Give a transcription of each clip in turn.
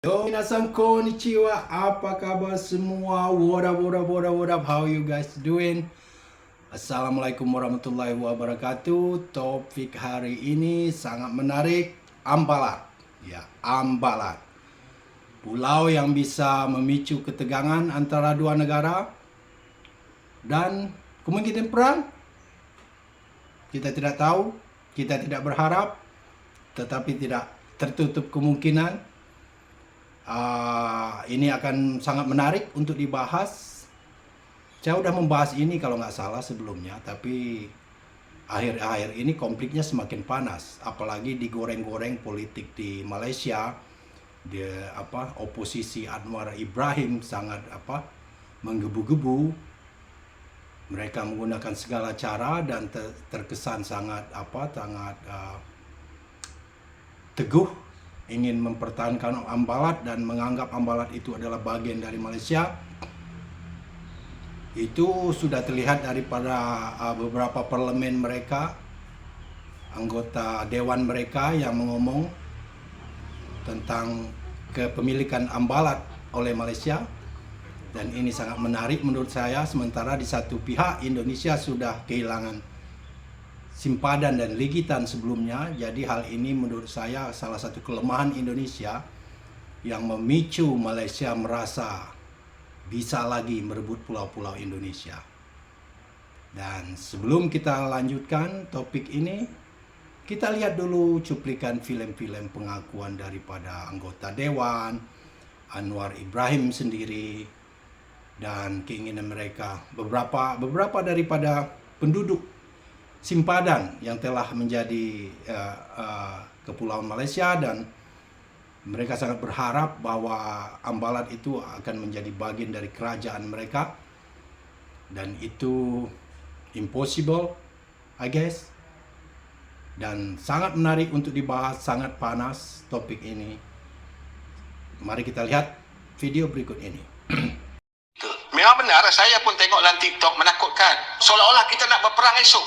Yo, minasan konnichiwa. Apa kabar semua? What up? How you guys doing? Assalamualaikum warahmatullahi wabarakatuh. Topik hari ini sangat menarik. Ambalat. Ya, Ambalat. Pulau yang bisa memicu ketegangan antara dua negara dan kemungkinan perang. Kita tidak tahu, kita tidak berharap, tetapi tidak tertutup kemungkinan. Ini akan sangat menarik untuk dibahas. Saya udah membahas ini kalau nggak salah sebelumnya, tapi akhir-akhir ini konfliknya semakin panas, apalagi digoreng-goreng politik di Malaysia. Oposisi Anwar Ibrahim sangat menggebu-gebu. Mereka menggunakan segala cara dan terkesan sangat teguh ingin mempertahankan Ambalat dan menganggap Ambalat itu adalah bagian dari Malaysia. Itu sudah terlihat daripada beberapa parlemen mereka, anggota dewan mereka yang mengomong tentang kepemilikan Ambalat oleh Malaysia. Dan ini sangat menarik menurut saya, sementara di satu pihak Indonesia sudah kehilangan simpadan dan ligitan sebelumnya. Jadi hal ini menurut saya salah satu kelemahan Indonesia yang memicu Malaysia merasa bisa lagi merebut pulau-pulau Indonesia. Dan sebelum kita lanjutkan topik ini, kita lihat dulu cuplikan film-film pengakuan daripada anggota dewan, Anwar Ibrahim sendiri, dan keinginan mereka. Beberapa daripada penduduk simpadan yang telah menjadi kepulauan Malaysia, dan mereka sangat berharap bahwa Ambalat itu akan menjadi bagian dari kerajaan mereka, dan itu impossible, I guess. Dan sangat menarik untuk dibahas, sangat panas topik ini. Mari kita lihat video berikut ini. Memang benar, saya pun tengok dalam TikTok menakutkan. Seolah-olah kita nak berperang esok.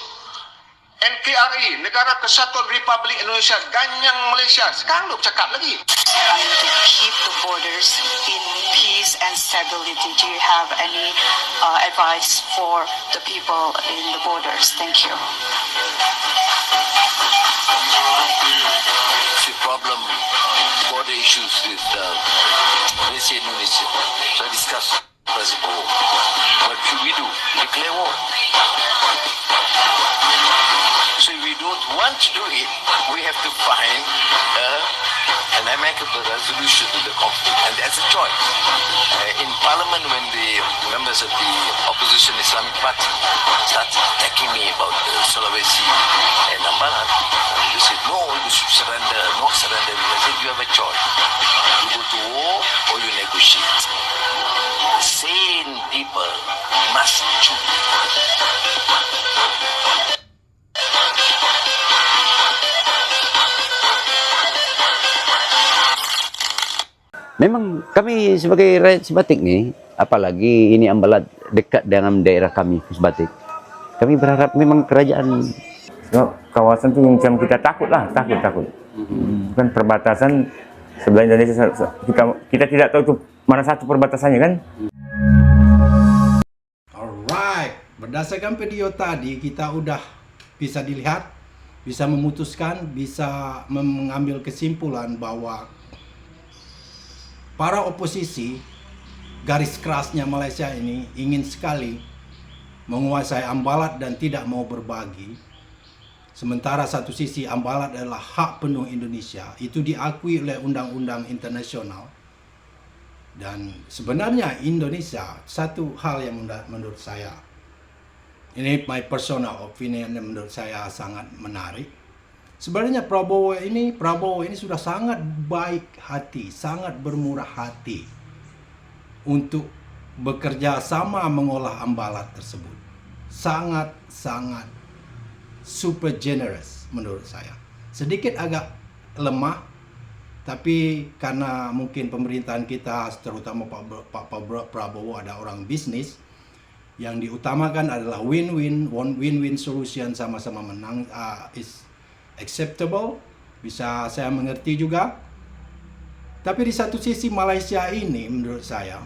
NKRI, Negara Kesatuan Republik Indonesia, ganyang Malaysia. Sekarang lu bercakap lagi. To keep the borders in peace and stability. Do you have any advice for the people in the borders? Thank you. The problem, border issues with Malaysia and Indonesia. So I discussed President war. What should we do? Declare war. So if we don't want to do it, we have to find an amicable resolution to the conflict, and that's a choice. In Parliament, when the members of the opposition Islamic Party started attacking me about Sulawesi and Ambalat, they said, no, you should surrender, not surrender. I said, you have a choice. You go to war or you negotiate. Sane people must choose. Memang kami sebagai rakyat Sebatik nih, apalagi ini Ambalat dekat dengan daerah kami, Sebatik. Kami berharap memang kerajaan kawasan itu macam kita takut. Bukan perbatasan sebelah Indonesia, kita tidak tahu itu mana satu perbatasannya kan. Alright, berdasarkan video tadi kita udah bisa dilihat, bisa memutuskan, bisa mengambil kesimpulan bahwa para oposisi garis kerasnya Malaysia ini ingin sekali menguasai Ambalat dan tidak mau berbagi. Sementara satu sisi Ambalat adalah hak penuh Indonesia, itu diakui oleh undang-undang internasional. Dan sebenarnya Indonesia, satu hal yang menurut saya, ini my personal opinion, yang menurut saya sangat menarik. Sebenarnya Prabowo ini sudah sangat baik hati, sangat bermurah hati untuk bekerja sama mengolah Ambalat tersebut. Sangat super generous menurut saya. Sedikit agak lemah, tapi karena mungkin pemerintahan kita, terutama Pak Prabowo ada orang bisnis, yang diutamakan adalah win-win solution, sama-sama menang, is acceptable, bisa saya mengerti juga. Tapi di satu sisi Malaysia ini menurut saya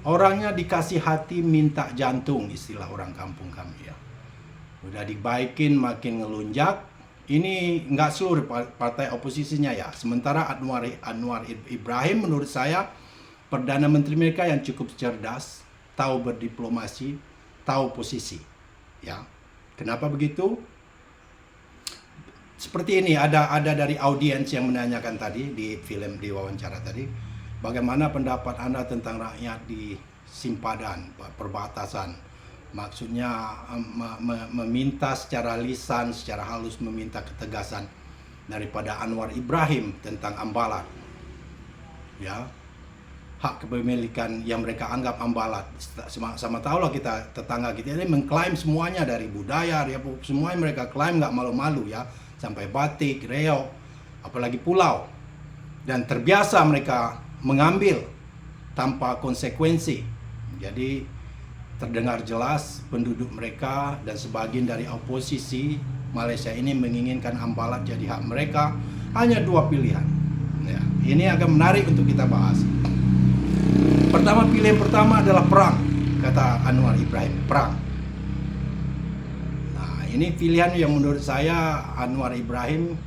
orangnya dikasih hati minta jantung, istilah orang kampung kami ya. Udah dibaikin makin ngelunjak. Ini nggak seluruh partai oposisinya ya. Sementara Anwar Ibrahim menurut saya Perdana Menteri mereka yang cukup cerdas, tahu berdiplomasi, tahu posisi. Ya. Kenapa begitu? Seperti ini, ada dari audiens yang menanyakan tadi di film, di wawancara tadi, bagaimana pendapat Anda tentang rakyat di simpadan, perbatasan? Maksudnya meminta secara lisan, secara halus meminta ketegasan daripada Anwar Ibrahim tentang Ambalat. Ya, hak kepemilikan yang mereka anggap Ambalat. Sama tahulah kita, tetangga kita ini mengklaim semuanya dari budaya, semuanya mereka klaim nggak malu-malu ya. Sampai batik, reog, apalagi pulau. Dan terbiasa mereka mengambil tanpa konsekuensi. Jadi terdengar jelas penduduk mereka dan sebagian dari oposisi Malaysia ini menginginkan Ambalat jadi hak mereka. Hanya dua pilihan. Ya, ini agak menarik untuk kita bahas. Pilihan pertama adalah perang, kata Anwar Ibrahim, perang. Ini pilihan yang menurut saya Anwar Ibrahim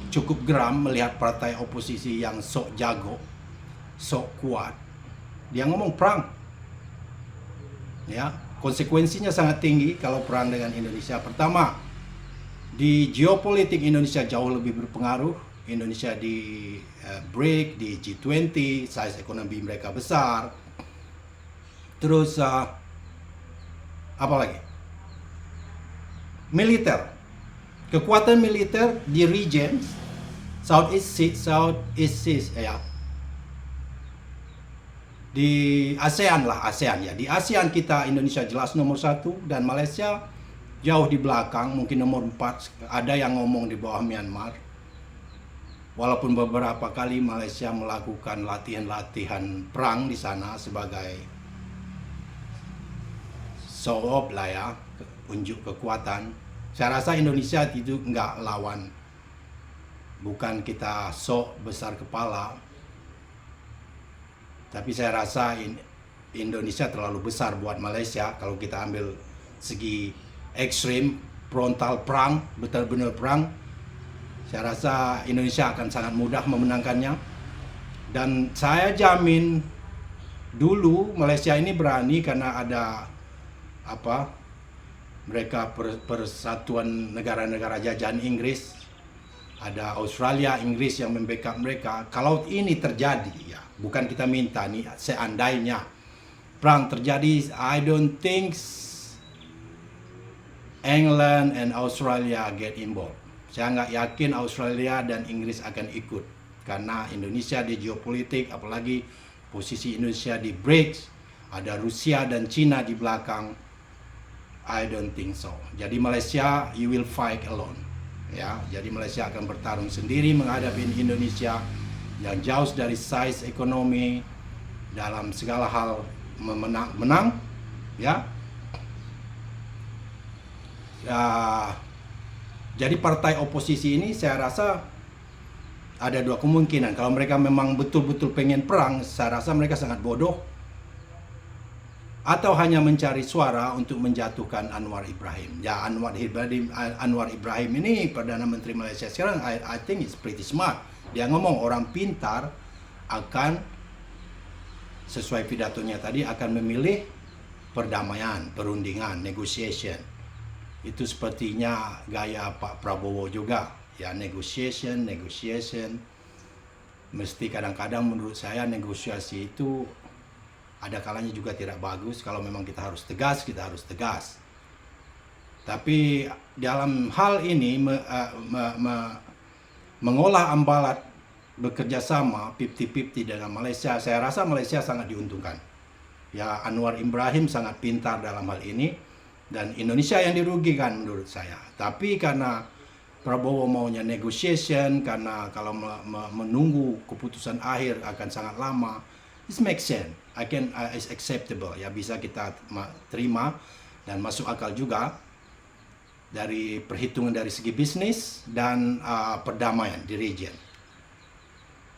cukup geram melihat partai oposisi yang sok jago, sok kuat. Dia ngomong perang. Ya, konsekuensinya sangat tinggi kalau perang dengan Indonesia. Pertama, di geopolitik Indonesia jauh lebih berpengaruh. Indonesia di BRIC, di G20, size ekonomi mereka besar. Terus apa lagi? Militer, kekuatan militer di region Southeast ya, di ASEAN lah, ASEAN ya. Di ASEAN kita Indonesia jelas nomor 1 dan Malaysia jauh di belakang, mungkin nomor 4. Ada yang ngomong di bawah Myanmar. Walaupun beberapa kali Malaysia melakukan latihan-latihan perang di sana sebagai show off lah ya, unjuk kekuatan. Saya rasa Indonesia itu enggak lawan. Bukan kita sok besar kepala. Tapi saya rasa Indonesia terlalu besar buat Malaysia. Kalau kita ambil segi ekstrim, frontal perang, benar-benar perang, saya rasa Indonesia akan sangat mudah memenangkannya. Dan saya jamin dulu Malaysia ini berani karena ada mereka persatuan negara-negara jajahan Inggris, ada Australia, Inggris yang membackup mereka. Kalau ini terjadi ya, bukan kita minta nih, seandainya perang terjadi, I don't think England and Australia get involved. Saya nggak yakin Australia dan Inggris akan ikut karena Indonesia di geopolitik, apalagi posisi Indonesia di BRICS, ada Rusia dan Cina di belakang. I don't think so. Jadi Malaysia, you will fight alone. Ya, jadi Malaysia akan bertarung sendiri menghadapi Indonesia yang jauh dari size ekonomi dalam segala hal menang, ya. Jadi partai oposisi ini saya rasa ada dua kemungkinan. Kalau mereka memang betul-betul pengen perang, saya rasa mereka sangat bodoh. Atau hanya mencari suara untuk menjatuhkan Anwar Ibrahim. Ya, Anwar Ibrahim ini Perdana Menteri Malaysia sekarang, I think it's pretty smart. Dia ngomong orang pintar akan, sesuai pidatonya tadi, akan memilih perdamaian, perundingan, negotiation. Itu sepertinya gaya Pak Prabowo juga. Ya, negotiation. Mesti kadang-kadang menurut saya negosiasi itu ada kalanya juga tidak bagus. Kalau memang kita harus tegas, kita harus tegas. Tapi dalam hal ini mengolah Ambalat bekerja sama 50-50 dengan Malaysia, saya rasa Malaysia sangat diuntungkan. Ya, Anwar Ibrahim sangat pintar dalam hal ini dan Indonesia yang dirugikan menurut saya. Tapi karena Prabowo maunya negotiation, karena kalau menunggu keputusan akhir akan sangat lama, it makes sense. It's acceptable, ya, bisa kita terima dan masuk akal juga dari perhitungan dari segi bisnis dan perdamaian di region.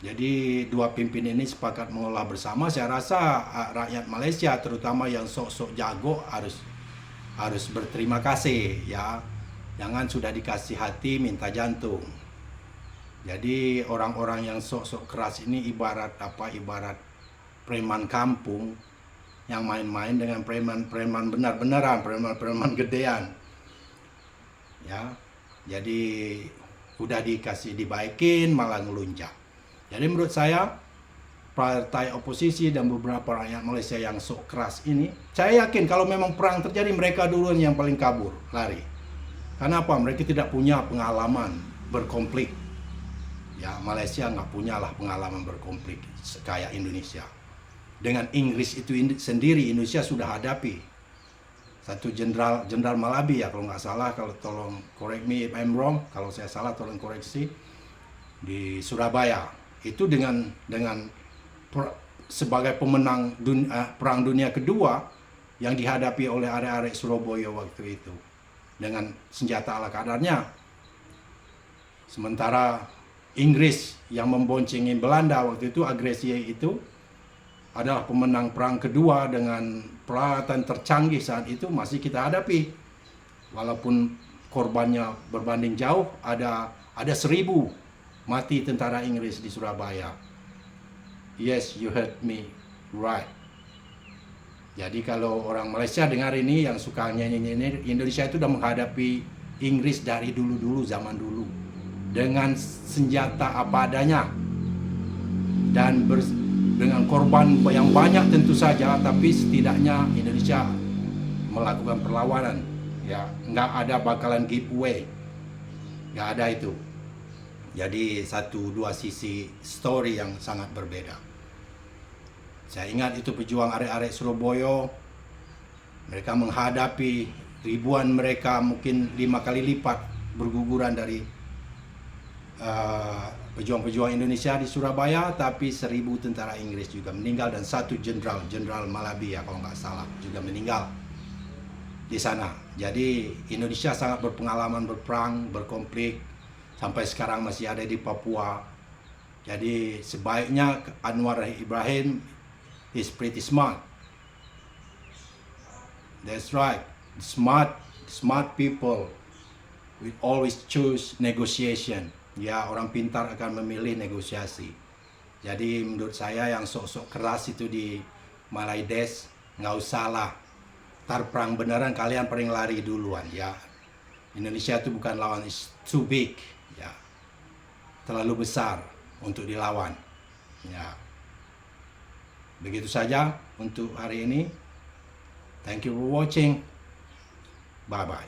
Jadi dua pimpin ini sepakat mengolah bersama. Saya rasa rakyat Malaysia terutama yang sok-sok jago harus berterima kasih ya. Jangan sudah dikasih hati minta jantung. Jadi orang-orang yang sok-sok keras ini ibarat preman kampung yang main-main dengan preman benar-benaran, preman gedean. Ya. Jadi udah dikasih dibaikin malah ngelunjak. Jadi menurut saya partai oposisi dan beberapa rakyat Malaysia yang sok keras ini, saya yakin kalau memang perang terjadi mereka duluan yang paling kabur, lari. Karena apa? Mereka tidak punya pengalaman berkonflik. Ya, Malaysia nggak punya lah pengalaman berkonflik kayak Indonesia. Dengan Inggris itu sendiri Indonesia sudah hadapi. Satu jenderal Malabi ya kalau nggak salah, kalau tolong correct me if I'm wrong, kalau saya salah tolong koreksi, di Surabaya. Itu sebagai pemenang Perang Dunia Kedua yang dihadapi oleh arek-arek Surabaya waktu itu dengan senjata ala kadarnya. Sementara Inggris yang memboncengi Belanda waktu itu, agresi itu adalah pemenang Perang Kedua dengan peralatan tercanggih saat itu masih kita hadapi. Walaupun korbannya berbanding jauh, ada 1.000 mati tentara Inggris di Surabaya. Yes, you heard me right. Jadi kalau orang Malaysia dengar ini yang suka nyanyi-nyanyi, Indonesia itu sudah menghadapi Inggris dari dulu-dulu, zaman dulu. Dengan senjata apa adanya. Dan dengan korban yang banyak tentu saja, tapi setidaknya Indonesia melakukan perlawanan. Ya, nggak ada bakalan giveaway. Nggak ada itu. Jadi satu dua sisi story yang sangat berbeda. Saya ingat itu pejuang arek-arek Surabaya. Mereka menghadapi ribuan mereka, mungkin 5 kali lipat berguguran dari pejuang-pejuang Indonesia di Surabaya, tapi 1.000 tentara Inggris juga meninggal dan satu jenderal Malabi ya kalau nggak salah juga meninggal di sana. Jadi Indonesia sangat berpengalaman berperang, berkonflik. Sampai sekarang masih ada di Papua. Jadi sebaiknya Anwar Ibrahim is pretty smart. That's right. Smart people will always choose negotiation. Ya, orang pintar akan memilih negosiasi. Jadi menurut saya yang sok-sok keras itu di Malaides nggak usah lah. Tar perang beneran kalian paling lari duluan ya. Indonesia itu bukan lawan, is too big. Ya, terlalu besar untuk dilawan. Ya, begitu saja untuk hari ini. Thank you for watching. Bye bye.